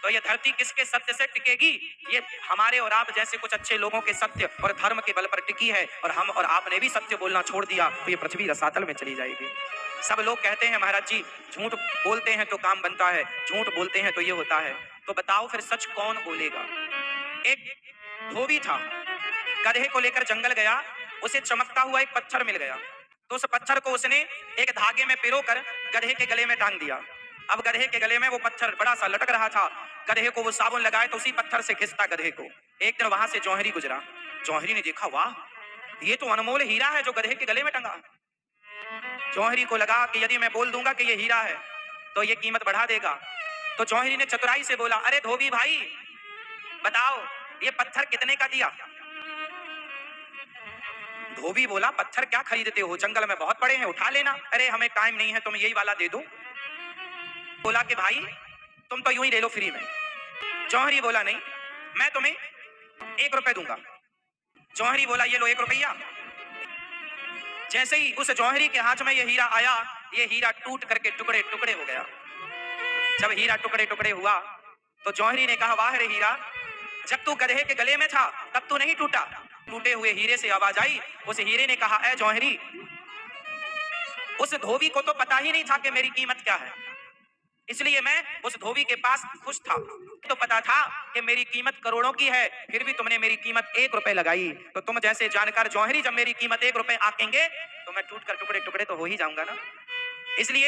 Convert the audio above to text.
तो ये धरती किसके सत्य से टिकेगी? ये हमारे और आप जैसे कुछ अच्छे लोगों के सत्य और धर्म के बल पर टिकी है, और हम और आपने भी सत्य बोलना छोड़ दिया तो ये पृथ्वी रसातल में चली जाएगी। सब लोग कहते हैं महाराज जी झूठ बोलते हैं तो काम बनता है, झूठ बोलते हैं तो ये होता है। तो बताओ फिर सच कौन बोलेगा? एक धोबी था, गधे को लेकर जंगल गया, उसे चमकता हुआ एक पत्थर मिल गया, तो उस पत्थर को उसने एक धागे में पिरोकर गधे के गले में टांग दिया। अब गधे के गले में वो पत्थर बड़ा सा लटक रहा था, गधे को वो साबुन लगाए तो उसी पत्थर से घिसता गधे को। एक दिन वहां से जौहरी गुजरा, जौहरी ने देखा वाह ये तो अनमोल हीरा है जो गधे के गले में टंगा। जौहरी को लगा कि यदि मैं बोल दूंगा कि ये हीरा है तो ये कीमत बढ़ा देगा, तो जौहरी ने चतुराई से बोला, अरे धोबी भाई बताओ ये पत्थर कितने का दिया? धोबी बोला, पत्थर क्या खरीदते हो, जंगल में बहुत पड़े हैं, उठा लेना। अरे हमें टाइम नहीं है, तुम यही वाला दे दो। बोला कि भाई तुम तो यूं ही ले लो फ्री में। जौहरी बोला नहीं, मैं तुम्हें 1 रुपए दूंगा। जौहरी बोला ये लो 1 रुपया। जैसे ही उस जौहरी के हाथ में ये हीरा आया, ये हीरा टूट करके टुकड़े टुकड़े हो गया। जब हीरा टुकड़े टुकड़े हुआ तो जौहरी ने कहा, वाह रे हीरा, जब तू गधे के गले में था तब तू नहीं टूटा। टूटे हुए हीरे से आवाज आई, उस हीरे ने कहा, ऐ जौहरी, उस धोबी को तो पता ही नहीं था कि मेरी कीमत क्या है, इसलिए मैं उस धोबी के पास खुश था। तो पता था कि मेरी कीमत करोड़ों की है, फिर भी तुमने मेरी कीमत 1 रुपए लगाई। तो तुम जैसे जानकार जौहरी जब मेरी कीमत 1 रुपए आकेंगे तो मैं टूट कर टुकड़े टुकड़े तो हो ही जाऊंगा ना। इसलिए